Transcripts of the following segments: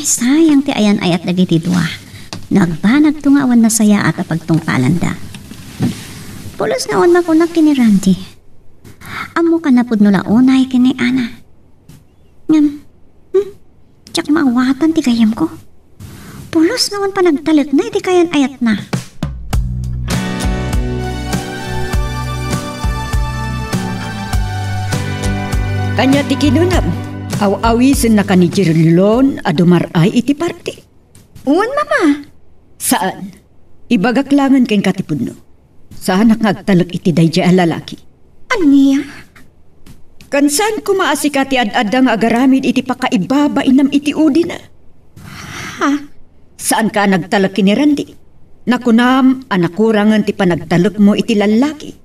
sayang ti ayan ayat dagiti dua. Nagbanag tungawan na saya at apagtungpalanda. Pulos nga on makunak kini Randy. Amo ka na pud nula unay kini Ana. Ngam, tsak maawatan ti kayam ko. Pulos nga on pa nagtalit na iti kayan ayat na. Kanya ti kinunam, aw-awisin na ka ni Jirlon adumaray iti party. Uwan, mama. Saan? Ibagaklangan ken katipudno. Saan ngagtalek iti dayjay a lalaki? Aniya? Kansan kumaasika ti ad-adda nga agaramid iti pakaibaba inam iti udi na? Ha? Saan ka nagtalek ni Randy? Nakunam, anakurangan ti panagtalek mo iti lalaki.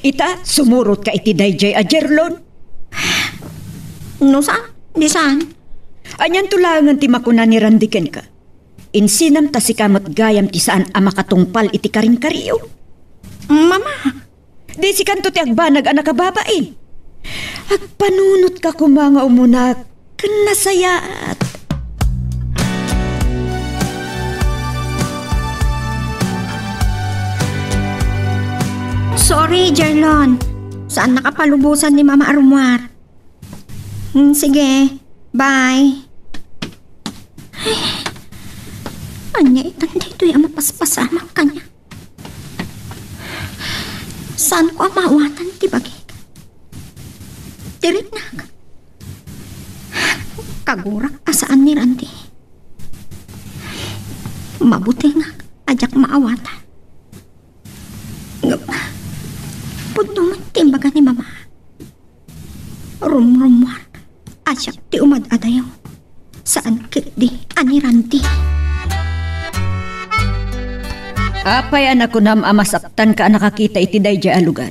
Ita, sumurot ka iti dayjay a Jirlon. No, saan? Di saan? Anyan tulangan ti makuna ni Randy ken ka. Insinam ta si kamot gayam ti saan ama katungpal iti karing-kariyo. Mama. Di si kanto ti agbanag anak kababain. Agpanunot ka kumanga umunak ken nasayaat. Sorry, Jerlon. Saan nakapalubusan ni Mama Arumar? Sige, bye. Ay, anya itan dito yung mapaspasamak kanya. Saan ko amawatan ti bagi? Dirit na ka. Kagurak asaan ni Randy. Mabuti nga, ajak maawatan. Pudungan timbaga ni Mama. Rumrumwar. Asyak ti umad-adayaw. Saan kit di ani Randy? Apay anak ko nam amasaktan ka nakakita iti dayjay a lugar.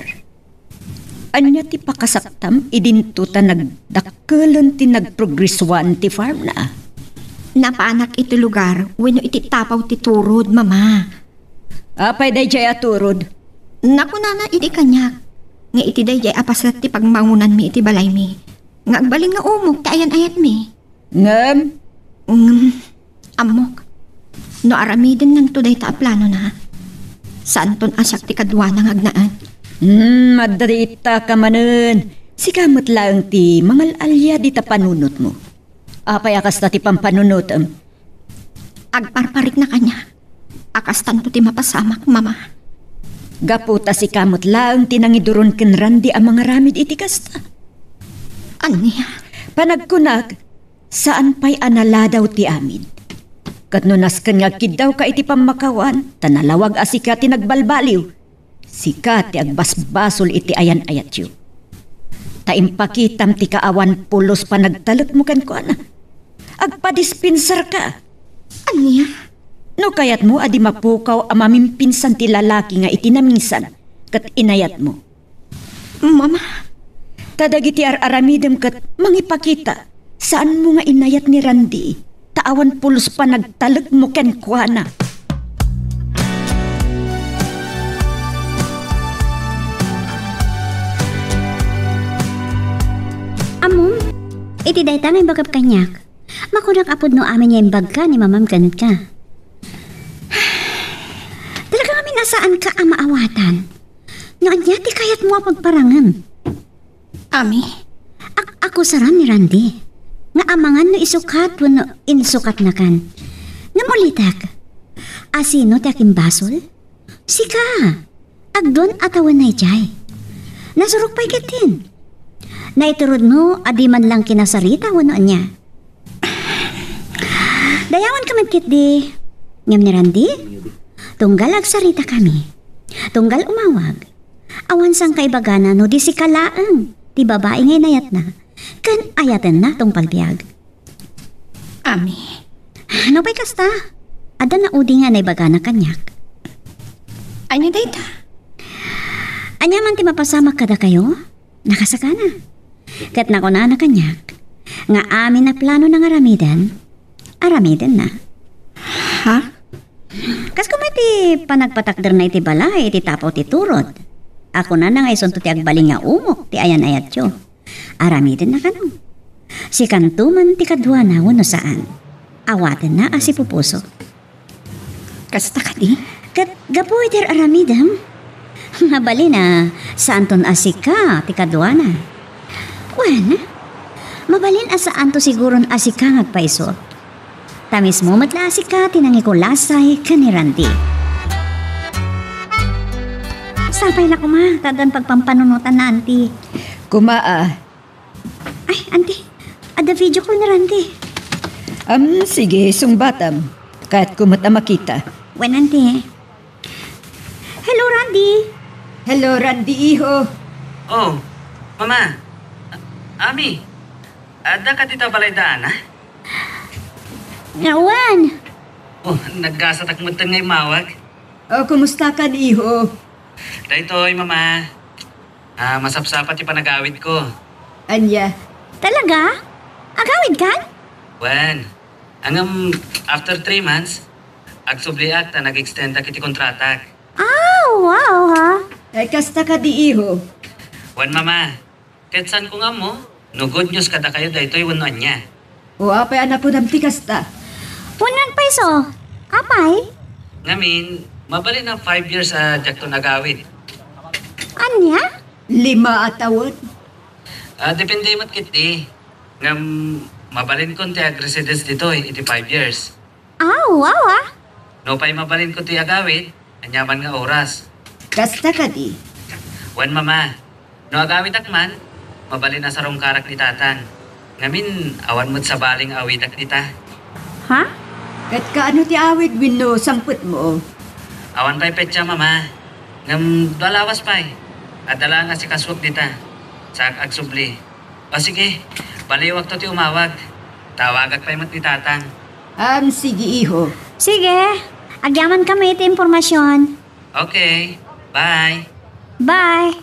Anya ti pakasaktam idinto ta nagdakkelan ti nagprogreswan ti farm na. Napaanak iti lugar wenno iti tapaw ti turod, Mama. Apay dayjay a turod. Naku na iti kanyak. Nga iti dayjay apasat ti pagmangunan mi iti balay mi. Nga agbaling nga umog ti ayan-ayat mi. Ngam? Amok. No aramidin ng tuday ta plano na. Saan ton asyak ti kadwa ng agnaan? Madarita ka manen. Si kamot lang ti mangalalya di ta panunot mo. Apay akas na ti pampanunotam. Agparparik na kanya. Akas tanto ti mapasamak, Mama. Gaputa si kamot lang ti nangiduron ken Randy ang mga ramid iti kasta. Aniya? Panagkunag, saan pa'y analadaw ti amin? Katnunas kan nga kidaw ka iti pamakawan, tanalawag asika ti nagbalbaliw. Sika ti agbasbasol iti ayan-ayat yu. Taimpakitam ti kaawan pulos pa nagtalot mo kan ko ana. Agpadispinsar ka. Aniya? No kayat mo adi mapukaw amamimpinsan ti lalaki nga itinaminsan kat inayat mo. Mama? Tadagiti ar-aramidem kat mangipakita saan mo nga inayat ni Randy. Taawan pulos pa nagtalag mo ken kuana. Amom, iti dayta may bagap kanyak. Makunak apod no amin niya yung bagka ni mamam kanit ka. Talaga kami nasaan ka ang maawatan. Nga anya ti kayat mo pagparangan. Ami? Ako saran ni Randy. Nga amangan no isukat wano insukat na kan. Namulitak. Asino ti aking basol? Sika. Agdon atawan na ijay. Nasurok pa'y kitin. Naiturod mo adi man lang kinasarita wano anya. Dayawan ka kit di. Ngam ni Randy? Tunggal agsarita kami. Tunggal umawag. Awan sang kaibagana no di si kalaang. Ti babae ngay nayat na. Kan ayatan na tong palbiag. Ami. Ano ba'y kasta? Ada na udi nga naibagana kanyak. Anya dayta? Anya man ti mapasamak kada kayo? Nakasakana. Kat nako na kanyak. Nga amin na plano ng aramidan na. Ha? Kas kung may ti panagpatakder na iti balay, iti tapaw ti turod. Ako na nga isunto ti agbaling nga umok, ti ayan-ayat yo. Aramidin na kanong. Si kantuman ti kadwa na wano saan. Awatan na asi pupuso. Kasta ka di? Kat gapoy ter aramidam. Mabali na saan ton asika ti kadwa na. Wen, mabalin asaan to siguron asika ngagpaiso. Tamis mo matla asika tinangikulasay kanirandi. Sapay na kuma, tadan pagpampanunutan na auntie. Kumaa. Ay, auntie, ada video ko ni Randy. Sige, sungbatam. Kahit kumata makita. Wen, auntie. Hello, Randy. Hello, Randy, iho. Oh, Mama. Ami. Ada ka dito balay daan, ha? Ngawan. Oh, nagkasatak mo ngay mawag. Kumusta ka, iho? Daytoy, Mama. Masapsapat yung panagawid ko. Anya? Talaga? Agawid kan? Wen, hanggang after 3 months, agsubliak ta nag-extend kiti kontratak. Wow ha. Kasta ka di, iho? Wen, Mama. Ketsan ko nga mo, no good news kada kayo daytoy wano anya. Apay anak ko damti kasta. 100 peso. Apay? Ngamin, mabali na 5 years jak to nagawid. Anya? 5 atawon. Depende mat kiti. Ngam, mabalin ko ti ag-residence dito, iti 5 years. Wow ha. No pa'y mabalin ko ti agawid, anyaman nga oras. Kasta ka di? Wan, Mama, no agawid akman, mabalin na sarong karak ni Tatan. Ngamin, awan mo't sa baling awid ak nita. Ha? Kat kaano ti awid wino sangput mo? Awan pa'y petsa, Mama. Ngam, dalawas pa'y. At dala nga si kaswag nita. Sa agsubli. O sige, baliwag to ti umawag. Tawagag pa'y mat ni Tatang. Sige, iho. Sige. Agyaman kami iti impormasyon. Okay, bye. Bye.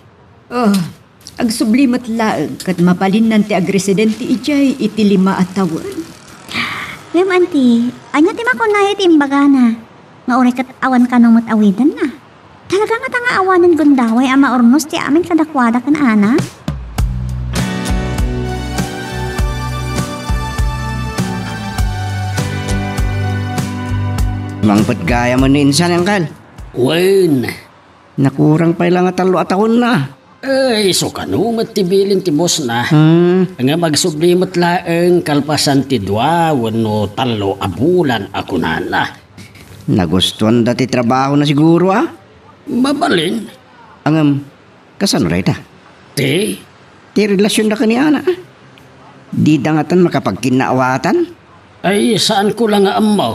Agsublimat laeng kat mapalin nanti agresidente ijay iti 5 atawon. Ngam, auntie, anya ti makunay iti imbagana. Nga uri kat awan ka nung matawidan na. Talaga nga tanga awanan gundaway ama ornos ti amin kadakwada kan ana. Mangpat gaya mo ni insan yang kal. Wen, Nakurang pa lang atalo atahon na. so kanumat ti bilin ti boss na. Hmm. Nga magsublimot laeng kalpasan ti 2 wano 3 a bulan ako na. Nagustuhan dati trabaho na siguro ah. Mabalin, Angam, kasano ray ta? ti, Ti relasyon na kaniana ah. Di dangatan makapagkinaawatan. ay saan ko lang nga amaw.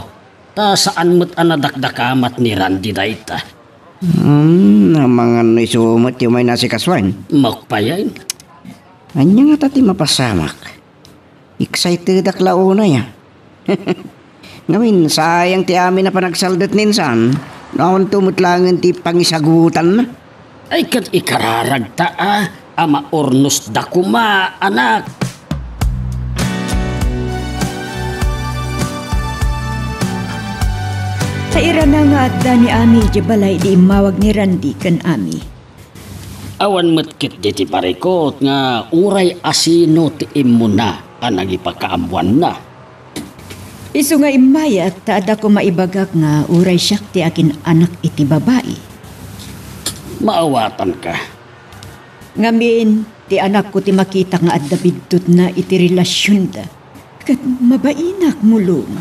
Ta saan mo't anadakdakamat ni Randy dayta. Na mga naisumot yung may nasikaswan. Makpayain. Anya nga tati mapasamak. Excited ak launa ya. Ngamin, sayang ti amin na panagsaldat ninsan. Naon tumutlangan ti pangisagutan na. Ay kat ikararagta ama ornos dakuma anak. Taira na nga adda ni Ami di balay di imawag ni Randy kan Ami. Awan matkit di ti parikot nga uray asino ti imuna anang ipakaabuan na. Isu nga imayat taada ko maibagak nga uray siyak ti akin anak iti babae. Maawatan ka. Ngamin, ti anak ko ti makita nga adda bidtot na iti relasyon da. Kat mabainak mulong.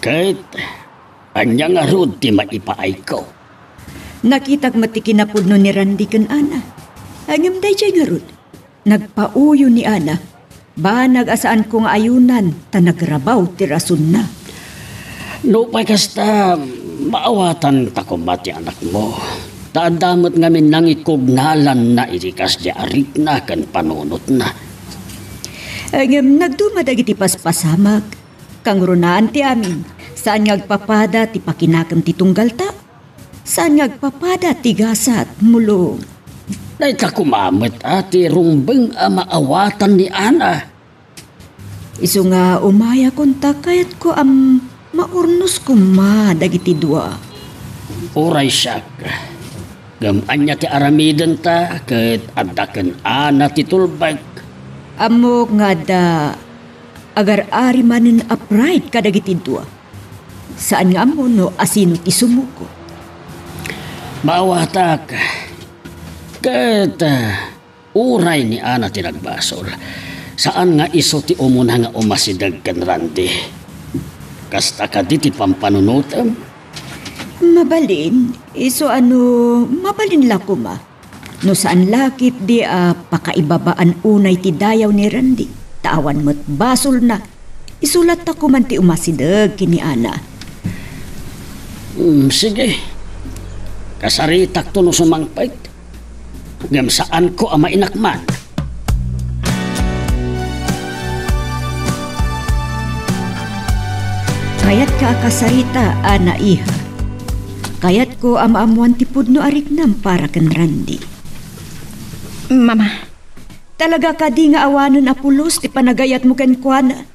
Kahit anya nga rod ti maipaay ko. Nakitag matikinapudno ni Randy kan ana. Angam day jay nga rod. Nagpauyo ni ana. Ba nagasaan ko nga ayunan ta nagrabaw ti rason na. No pa kasta maawatan ta kumati anak mo. Taadamot ngamin nang ikugnalan na irikas di arik na kan panunot na. Angam nagdumadag iti paspasamag. Kang runaan ti amin. Saan ngagpapada ti pakinakam ti tunggal ta? Saan ngagpapada ti gasat mulong? Day ta kumamit ati rumbeng maawatan ni Ana. Isu nga umaya konta kayat ko maurnos ko ma dagiti 2. Uray siya. Gamaan niya ti aramidan ta kahit adakan Ana ti tulbag. Amok nga da Agar ari manen upright kadagiti dua. Saan nga mo no asino ti sumuko? Maawatak. Kat uray ni Ana tinagbasol. Saan nga iso ti umuna nga umasidag kan Randy? Kasta ka di ti pampanunutam? Mabalin? Iso mabalin la ko ma. No saan lakit di pakaibabaan unay ti dayaw ni Randy. Tawan mo't basol na. Isulat ako man ti umasidag kini Ana. Sige. Kasaritak to no sumangpait. Ngam saan ko ang mainakman? Kayat ka kasarita, Ana iha. Kayat ko amaamuan ti pudno ariknam para ken Randy. Mama, Talaga ka di nga awanon apulos ti panagayat mo ken kuana.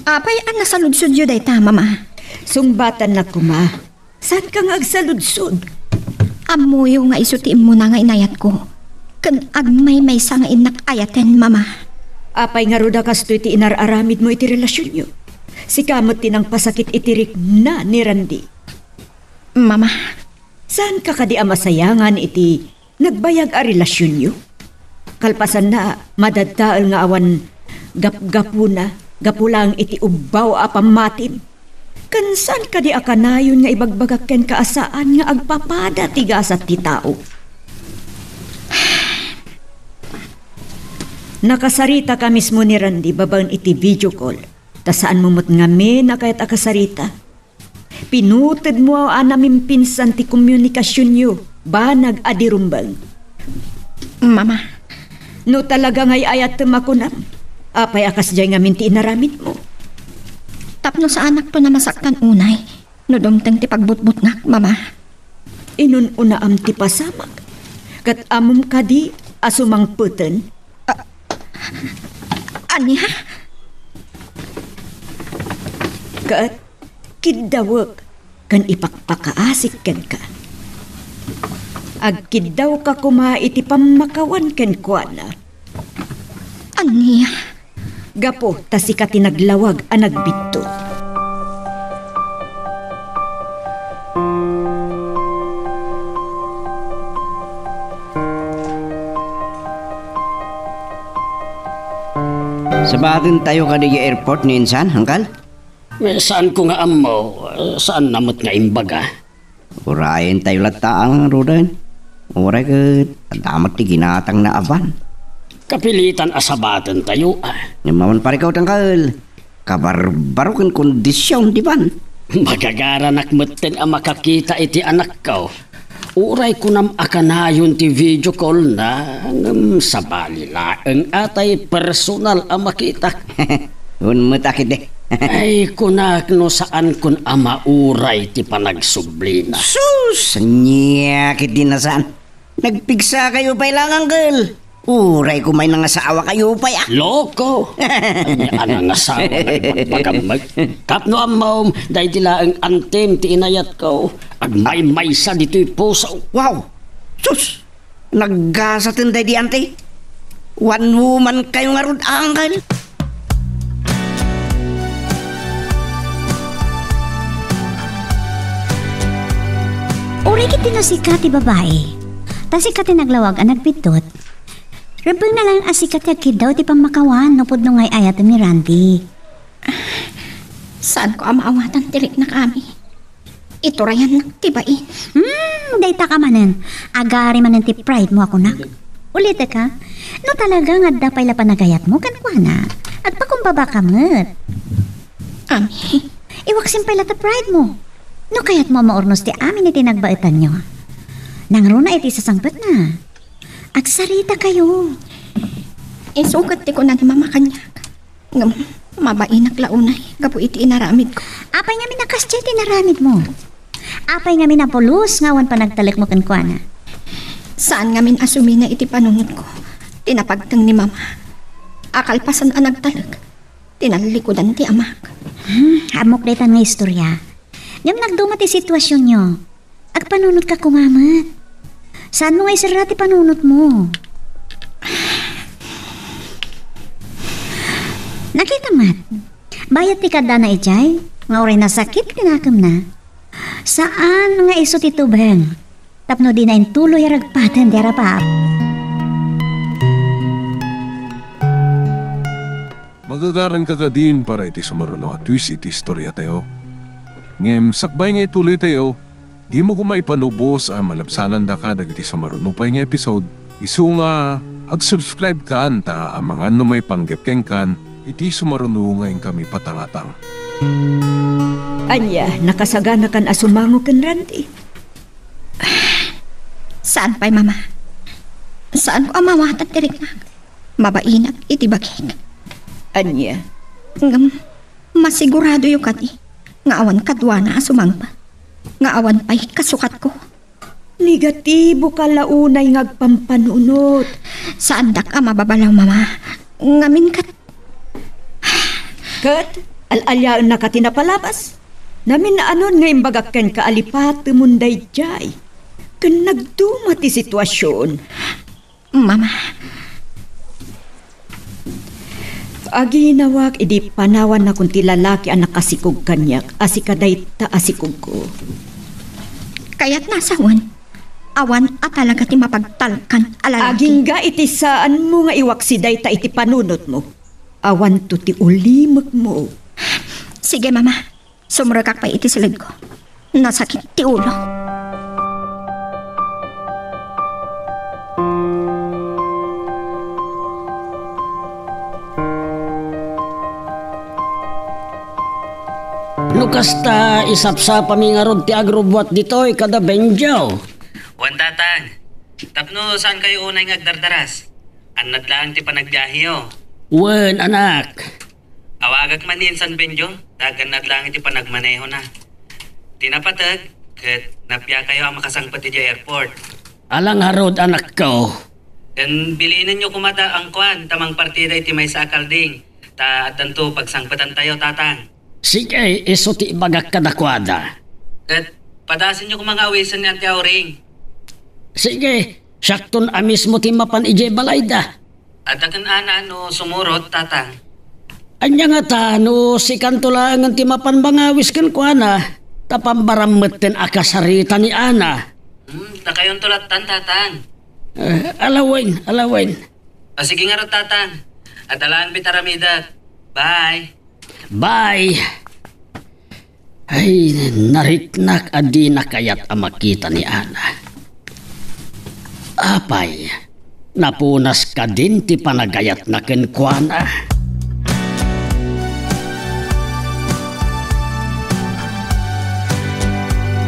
apay ang nasaludsod yun day ta, mama. Sungbatan na kuma. Saan ka nga agsaludsod? Amuyo nga isutiin mo na nga inayat ko. Kan agmay may sa nga inak ayaten, mama. Apay nga ruda kasto iti inararamid mo iti relasyon nyo. Si kamot tinang pasakit itirik na ni Randy. Mama, Saan ka kadi amasayangan iti nagbayag a relasyon nyo? Kalpasan na madadtaal nga awan gap-gapu na, gapulang iti ubbaw a pamatim. Kansan ka di akanayon nga ibagbagak ken kaasaan nga agpapada tigasat ti tao. Nakasarita ka mismo ni Randy babaen iti video call. Ta saan mo mo't ngami na kahit akasarita. Pinuted mo namin pinsan ti komunikasyon nyo. Banag adirumbang. mama, No talaga ngay ayat temakunam. Apay akas jay nga minti inaramid mo. tapno sa anak to na masaktan unay. No dumteng ti pagbutbut nga, mama. Inununa am ti pasamag. Kat amom kadi asumang puten. Aniha? Kat kidawag kan ipakpakaasik ken ka. Agkidaw ka kuma iti pamakawan ken kuana. Aniha? Gapo ta si ka tinaglawag a nagbitto. Sabatin tayo ka di airport ni Insan, hangkal? Saan ko nga amo? Saan namot nga imbaga? Urayan tayo lataang, Rodan. Uray ka, damat ti ginatang na aban. Kapilitan asabatan tayo Namaman pare ka tangkal. Kabarbaro kan kondisyon, di ban? Magagara nakmutin ang makakita iti anak ko. Uray ko nam akanayon ti video call na sa balilaeng atay personal ang makita. Unmatakit eh. Ay kunak no saan kun ama uray ti panagsublina. Sus! Nyakit din na saan. Nagpigsa kayo pa ilangang girl. Uray ko may nangasawa kayo pa ya. Loko! Ano nga sawa na ipagpagamag? Tapno ang maom, dahil tila ang antem ti inayat ko. Agmay-may sa dito'y puso. Wow! Sus! Naggasatin tayo di ante. One woman kayo nga rod anggal. Uray kiti no sikat ti babae. Ta sikat ti naglawag ang nagpitot. Rebel na lang asikat ti agkid daw ti pamakawan no pudno ngay ayat ni Randy. Saan ko amaawatan tirik na kami? Ito rayan nagtibain. Dayta ka manen. Agari manen ti pride mo ako nak. Ulit ka. No talaga nga dapay la panagayat mo kan kuana. Agpakumbaba ka met. Ami, Iwaksin pala ta pride mo. No kayat mo maurnos ti amin iti nagbaitan nyo. Nangruna iti sasangpet na. Agsarita kayo. isugat ti ko na ni mama kanya. Ngam, mabainak launay. Gapo iti inaramid ko. Apay nga minakasya iti naramid mo. Apay nga minapulos ngawan pa nagtalik mo kan kuana. Saan nga min asumi na iti panunod ko? Tinapagtang ni mama. Akalpasan ang nagtalag. Tinalikodan ti amak. Amok daytan nga istorya. Ngam nagdumat ti sitwasyon nyo. Agpanunod ka kumamat. Saan mo nga isara ti panunod mo? Nakita mat. Bayat ti kada na ijay. Nga oray na sakit kinakam na. Saan nga iso ti tubeng? Tapno di na tuloy aragpatan di arapap. Magagaran ka ka din para iti sumaruno at twist iti istorya tayo. Ngem, sakbay nga ituloy tayo, di mo kumaipanubos ang malabsanan da ka dagiti sumaruno pa nga episode. Isu nga, ag-subscribe ka anta ang mga may panggepkeng kan, iti sumaruno ngayon kami patangatang. Anya, nakasagana kan asumango kan Randy. Saan pa'y mama? Saan ko amawatan tirik na? Mabainag iti bagik. Anya, Ngam, masigurado yung kani. Nga awan kadwa na asumang pa. Nga awan pa'y kasukat ko. negatibo ka launay ngagpampanunot. Saan dak ka mababalaw mama? Ngamin kat. Kat, al-alyaan na ka tinapalabas. Namin na anon nga imbagak ken kaalipate munday jay. Kan nagduma ti sitwasyon. Mama, Aginawak idi panawan na kung ti lalaki ang nakasikog kanyak, asikaday ta asikog ko. kaya't nasawan. Awan at talaga ti mapagtalkan alalaki. Aging ga iti saan mo nga iwaksiday ta iti panunot mo. Awan to ti ulimag mo. Sige mama, sumuragak pa iti silid ko. Nasakit ti ulo. Lukas ta isapsapa mi nga rod ti agrobwat ditoy kada benjaw. Wan tatang, tapno saan kayo unay ngagdardaras? Anad lang ti panagbiyahe Wen anak, Awagak manin San Benjo, dagan na lang iti panagmaneho na. Tinapatag, kat napya kayo ang makasangpat iti airport. alang harod anak ko. Kan bilinan nyo kumata ang kwan, tamang partida iti may sakalding. Ta at tanto pagsangpatan tayo tatang. Sige, iso ti ibagak kadakwada. Kat padasin nyo kung mga awisan ni Auntie Auring. Sige, syakton amis mo ti mapan ije balayda. At akan ana no sumurot tatang. Anya nga ta, no si kanto lang ang ti mapan bangawis kan kuana. Tapambarammet ten akasarita ni Ana. Takayon tulatan tatang. Alawen. O sige nga ro tatang. At alaan bitaramida. Bye. Bye. Ay, nariknak adi na kayat ang makita ni Ana. Apay, napunas ka din ti panagayat na kenkwana.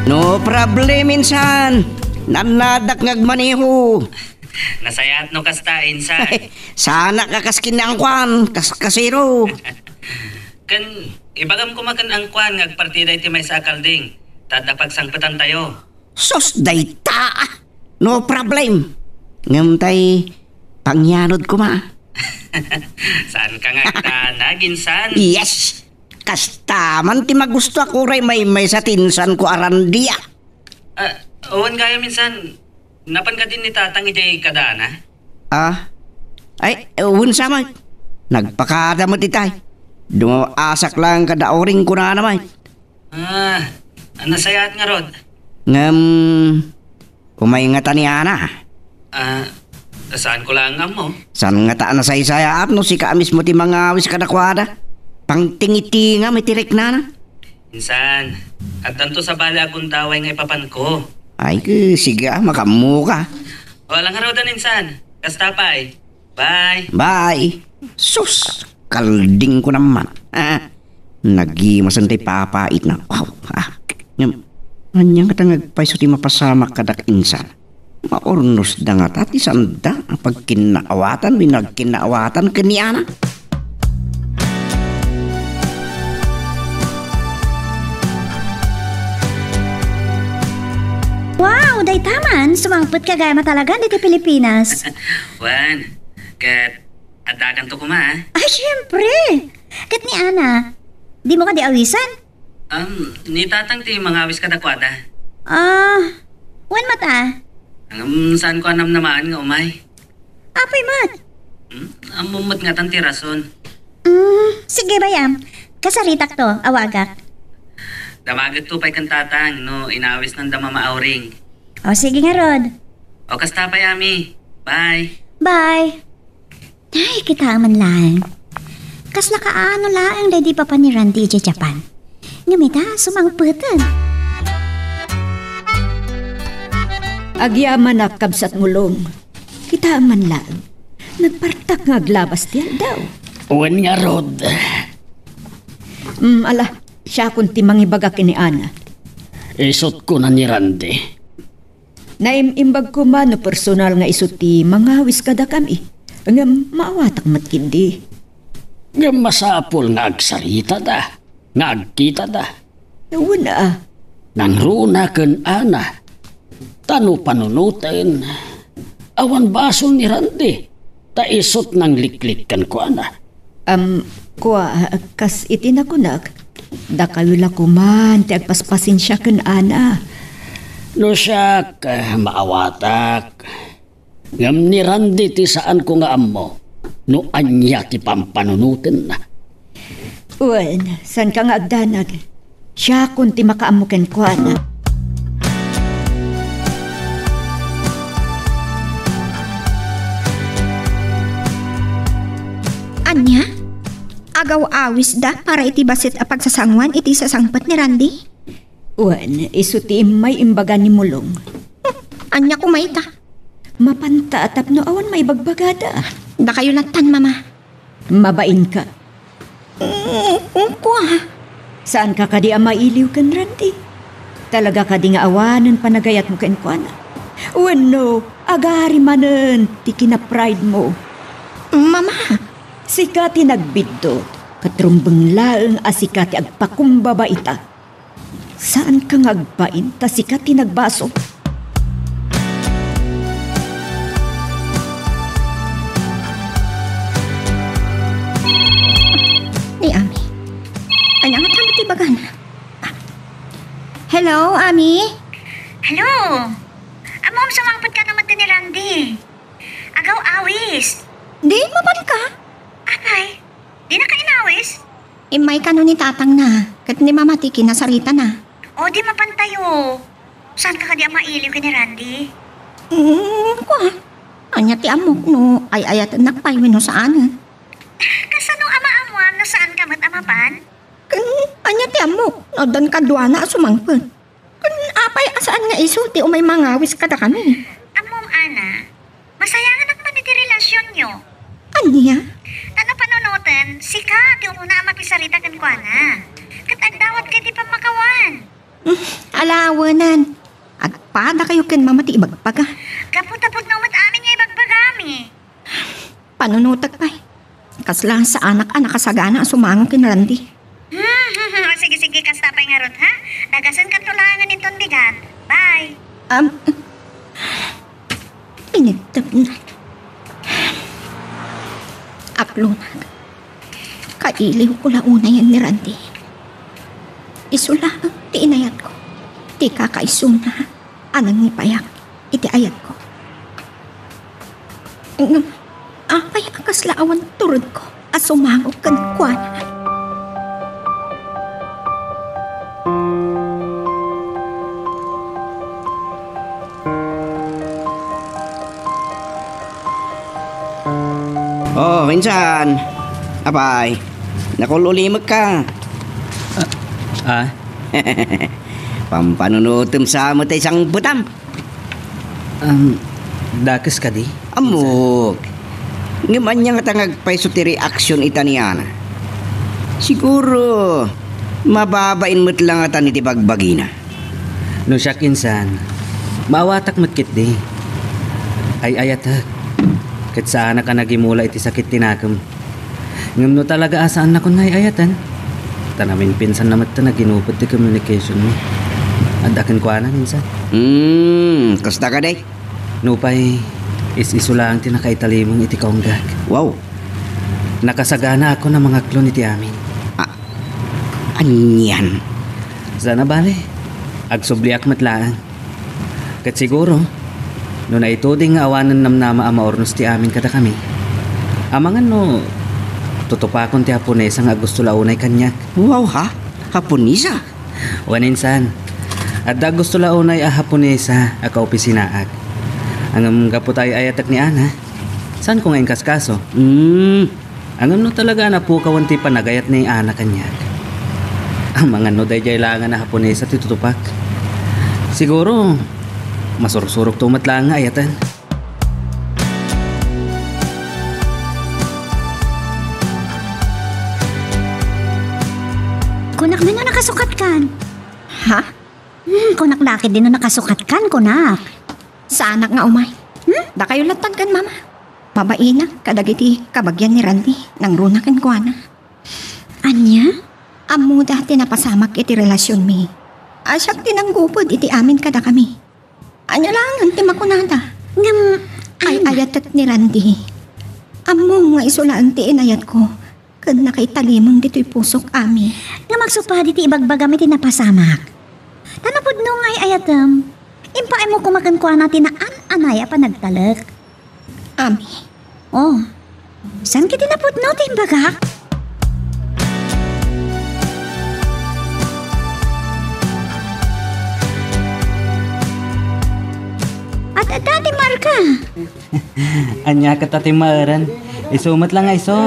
No problem, insan. Nanadak ngagmaniho. Nasayat no kasta insan. Sana kakaskin na ang kwan, kasiro. Kan ibagam ko makan ang kwan ngagpartida iti may sakalding. Tadapag sangpatan tayo. Sos, dayta. No problem. Ngam tay, pangyanod ko ma. Saan ka nga naginsan? Yes! Kastaman ti magusto ako ray may sa tinsan ko arandia. Owan kaya minsan, napan ka din ni tatang ijay kadana? Ay, ewan sama. Nagpakada mo titay. Dumasak lang kada oring ko na naman. Nasayat nga rod. Ngam, kumaingatan ni Ana. Saan ko lang nga mo? San nga taan na say-saya at no si kaamis mo ti mga awis kadakwada. Pang tingiti nga may tirik na. Minsan, at tanto sa bala akong daway nga ipapan ko. Ay, sige makamu ka. Walang haraw dan insan. Kastapay. Bye. Bye. Sus, kalding ko naman. Nagimasan tayo papait na. Wow. Anyang katangag pa iso ti mapasama kadak insan. Maornos da nga tati sanda ang pagkinaawatan, minagkinaawatan kaniana. Wow, day taman. Sumangpot ka gaya matalagan dito Pilipinas. Wan, kat adakan to kuma. Ay, syempre. Kat ni Ana, di mo ka di awisan? Ni tatang ti mga awis kadakwada. Wan mata. Saan ko anam namaan nga umay? Apay mat. Ang mumot nga tan ti rason. Sige bayam. Kasaritak to, awagak. Damagat to pa'y kantatang, no inawis ng dama maauring. O sige nga, Rod. O kasta pa yami. Bye. Bye. Ay, kita man lang. Kasla kaano lang di pa ni Randy sa Japan. Ngamita, sumangputan. Agyaman na kabsat mulong. Kita man lang. Nagpartak nga glabas tiyan daw. Uwan nga, Rod. Ala, siya kunti mangibaga kini Ana. Isot ko na ni Randy. Naimimbag ko man no personal nga isuti mangawis kada kami. Nga maawatak matkindi. Nga masapol nga agsarita da. Nga agkita da. Wala. Nang runa ken Ana. Tano panunutin. Awan basol ni Randy. Ta isot ng liklikan ko, Ana. Kas itinakunak. Dakayula ko man, ti agpaspasin siya ken Ana. No siya maawatak. Ngam ni Randy ti saan ko nga ammo. No anya ti pampanunutin na. Uwan, san ka nga agdanag? Siya kung ti makaamukin ko, Ana. Anya? Agaw-awis da para iti basit a pagsasangwan iti sasangpat ni Randy? Uwan, isuti may imbaga ni Mulong. Anya kumayta? Mapanta atap no awan may bagbagada. Da kayo latan, mama. Mabain ka. Kuha. Saan ka kadi mailiw kan Randy? Talaga kadi nga awanan panagayat mo kan Kuana. Uwano, agari manen, ti kina-pride mo. Mama. Sikati nagbidot, katrumbeng laeng asikati agpakumbaba ita. Saan ka ngagpain, ta sikati nagbaso? Ni Ami. Anya nga tama ti bagana. Hello, Ami? Hello. Amom, sumangpot ka naman ni Randy. Agaw awis. Di, mapan ka. Apay, di na ka inawis? Imay ka no ni tatang na. Kat ni mama ti kinasarita na. O di mapantayo. Saan ka kadi mailiw ka ni Randy? Kuha. Anya ti amok no. Ay ayat nakpaywen no saan. Kasano ama-amuam na saan ka mat-amapan? Anya ti amok. No, dan kadwana sumangpot. Apay asaan nga iso ti umay mangawis kada kami. Amom, Ana, masayangan naman iti relasyon nyo. Anya? Tano panunutan, sika, di umuna makisarita kan kwa na. Katagdawat ka di pa makawan. Alawanan. At pada kayo ken mama ti ibagpaga. Kaput-aput na umat amin nga ibagbagami. Panunutak pa. Kasla sa anak-anak kasagana sumangon ken Randy. Sige, kasta pa nga rod, ha? Dagasan ka tulangan itong bigat. Bye. Pinitap na. Aklunag. Kailiw ko launa yan ni Randy. Isula, ti inayat ko. Ti kakaisuna, anang ni payak, iti ayat ko. Apay akas laawan turod ko, asumangog kan kuana. Oh, minsan. Apay, nakululimag ka. Pampanunutom sa mo tayo isang butam. Dakas ka di? Amok. Ngaman niya nga tangagpay ti reaction ita niya. Siguro, mababain mo't lang ata ni tibagbagina. No siya kinsan, maawatak matkit di. Ay ayatak. Kat saan ka nagimula iti sakit tinakam. Ngam no talaga asaan na ko na ayatan. Tanamin pinsan naman ito na ginupad ti communication mo. Adakin ko na minsan. Kasta ka day? Nupay, is-isula ang tinakaitalimong iti kaunggag. Wow. Nakasagana ako ng mga klon iti amin. Anyan? Sana bale, agsubliak matlaan. Kat siguro, no na ito ding awanan namnama ama ornos ti amin kada kami. Amangan no, tutupakon ti Haponesa nga gusto launay kanyak. Wow ha? Haponisa? Waninsan, adda gusto launay a Haponesa a kaopisinaak. Angam gaputay ayatak ni Ana. San ko ngayon kaskaso? Angam no talaga na po kawanti panagayat ni Ana kanyak. Ang mga no day langan na Haponesa ti tutupak. Siguro, masursurok tumat lang nga ayatan. Kunak din na nakasukat kan. Ha? Kunak lakit din na nakasukat kan, kunak. Sa anak nga umay. Da kayo latan kan, mama. Mabaina, kadagiti kabagyan ni Randy, nang runa kan kuana. Anya? Amo dati napasamak iti relasyon mi. Asyak tinanggupod iti amin kada kami. Anya lang, anti makunada. Ngam, Ay ayatat ni Randy. Amo nga isulaan ti inayat ko. Kan nakaitalimang dito'y pusok ami. nga magsupa di ti ibagbaga mi tinapasamak. Tanapod no ngay ayatam. Impaay mo kumakan kuha natin na anaya pa nagtalak. Ami. Oh, saan kiti napod no timbaga? At dati Marka. Anya ka tati maaran. Isumat lang nga iso.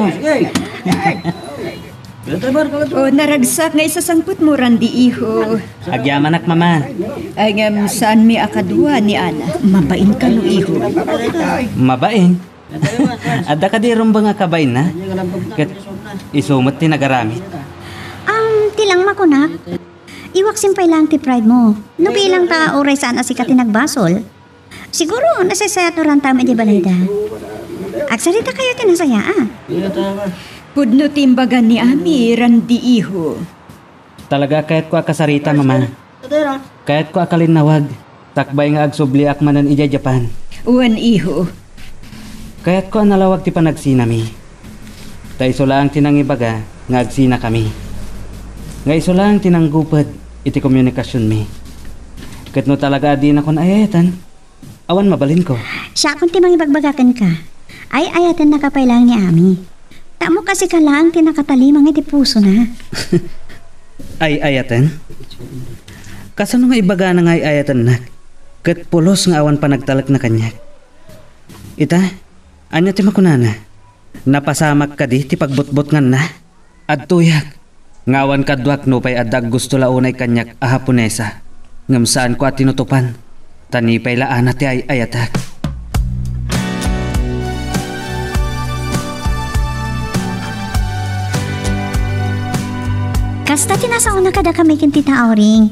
O naragsak nga isasangput mo, Randy, iho. Agyamanak mama. Ay ngam saan mi akadwa ni Ana. Mabain ka no, iho. Mabain. Adda ka di rumba nga kabay na. Kat isumat ti nagaramit. Tilang makunak. Iwak simpay lang ti pride mo. No bilang ta oray saan asika tinagbasol. Siguro nasasaya to ran tama di balida. Agsarita kayo tinasaya Pudno timbagan ni Ami, Randy, iho. Talaga kahit ko akasarita mama. Kahit ko akalinawag. Takbay nga agsubli akmanan ija Japan. Uwan, iho. Kahit ko analawag ti panagsinami. Ta iso lang tinangibaga nga agsina kami. Nga iso lang tinanggupad iti komunikasyon mi. Kat no talaga di na kon ayatan. Awan mabalin ko. Siya kung timang ibagbagakan ka. Ay ayatan nakapay lang ni Ami. Tamo kasi ka lang tinakatalimang iti puso na. Ay ayatan? Kasano nga ibaga na nga ayatan na? Kat pulos nga awan pa nagtalak na kanyak. Ita, anya ti makunana? Napasamak ka di ti pagbutbut nga na? At tuyak, ngawan kadwak no pay adag gusto launay kanyak a Haponesa. Ngam saan ko at tinutupan? Tanipay laan na ti ay ayatak. Kasta tinasaon na kada kami kinti taoring.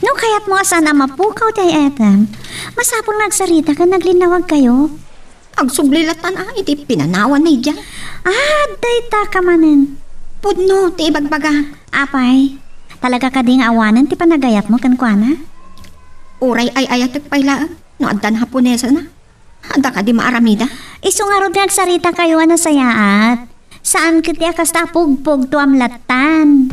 No kayat mo asa na mapukaw ti ayatam. Masapong nagsarita ka naglinawag kayo. Agsublilatan iti pinanawan na idya. Dayta ka manen. Pudno, ti ibagbaga. Apay, talaga ka ding awanan ti panagayat mo kan kuana? Uray ay ayatak paylaan. No addan Haponesa na. Adda ka di maaramida. Iso nga ron nagsarita kayo na sayaat. Saan kiti akas tapugpog to amlatan?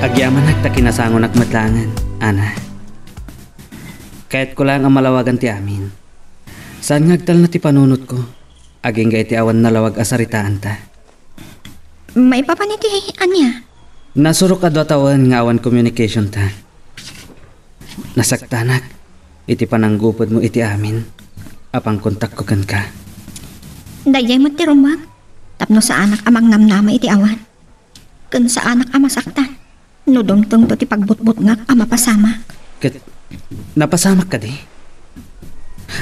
Agyaman nagta kinasangon akmatlangan, Ana. Kahit ko lang ang malawagan ti amin. Saan ngagtal na ti panunot ko? Aging gay ti awan nalawag asaritaan ta. May papaniti, Anya. Nasurok adwa tawan nga awan communication ta. Nasaktanak. Iti pananggupod mo iti amin. Apang kontak ko kan ka. Dayay mo ti rumbag. Tapno sa anak amang namnama iti awan. Kun sa anak amasaktan. No dongtong to ti pagbutbut nga amapasama. Kat napasamak ka di.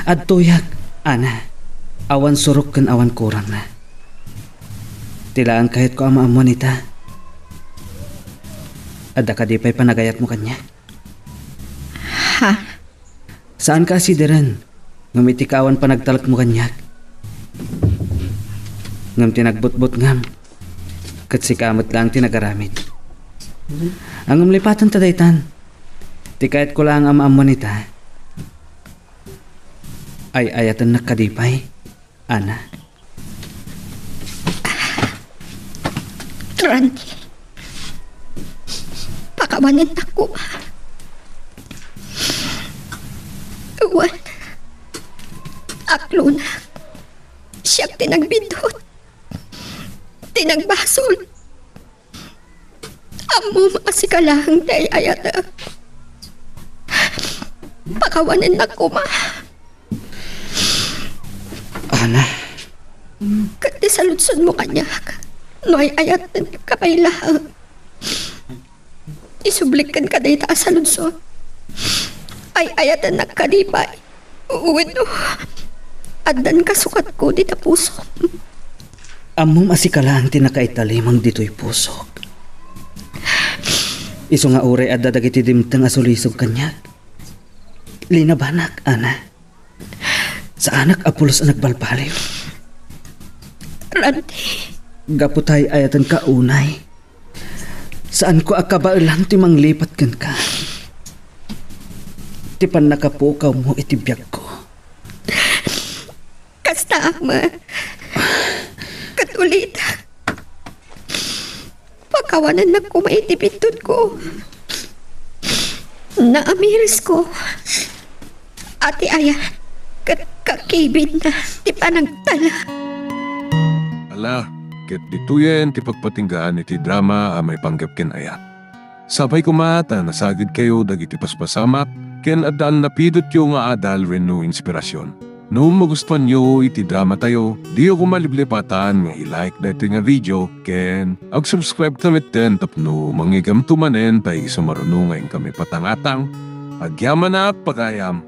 At tuyak, Ana. Awan surok kan awan kurang na. Tilaan kahit ko ama-amuan ita. Adda ka di pa'y panagayat mo kanya. Ha? Saan ka asideran? Ngam itikawan pa nagtalak mo kanyak. Ngam tinagbutbut ngam. Kat si kamot lang tinagaramit. Ang umlipatan tadaytan. Ti kahit ko lang ang amamon ita. Ay ayatan nakadipay, Ana. Randy. Pakawanin ako ba? Tuwan. Aklo na. Siya tinagbindot. Tinagbasol. Amo makasikalaang day ayata. Pakawanan na kuma. Ana, Kati sa lutson mo kanya. Noy ayat ng kapailaang. Isublikan ka day taas sa lutson. Ay ayatan nagkalipay. Uwino. Adan kasukat ko di ta puso. Among asikalang tinakaitalimang dito'y pusok. Iso nga uray at dadagiti dimtang asulisog kanyag. Linabanak, ana. Sa anak apulos ang nagbalbaliw. Randy. Gaputay ayatan ka unay. Saan ko akabailan ti manglipat kan ka. Ti pan nakapukaw mo itibiyag ko. Kasta ama. Katulita. Pagkawanan na kumaitipitod ko. Naamiris ko. Ate Aya. Kakibid na. Di pa nagtala. Ala, ket dituyen ti pagpatinggaan iti drama a may panggap ken ayat. Sabay kumata nasagid kayo dagiti paspasamak ken adal napidot yo nga adal renno inspirasyon. No magustuhan nyo iti drama tayo, di ako maliblipatan nga i-like dito nga video ken ag-subscribe kami ten tapno mangigam tumanen tayo sumarunungan kami patangatang agyaman na pagayam.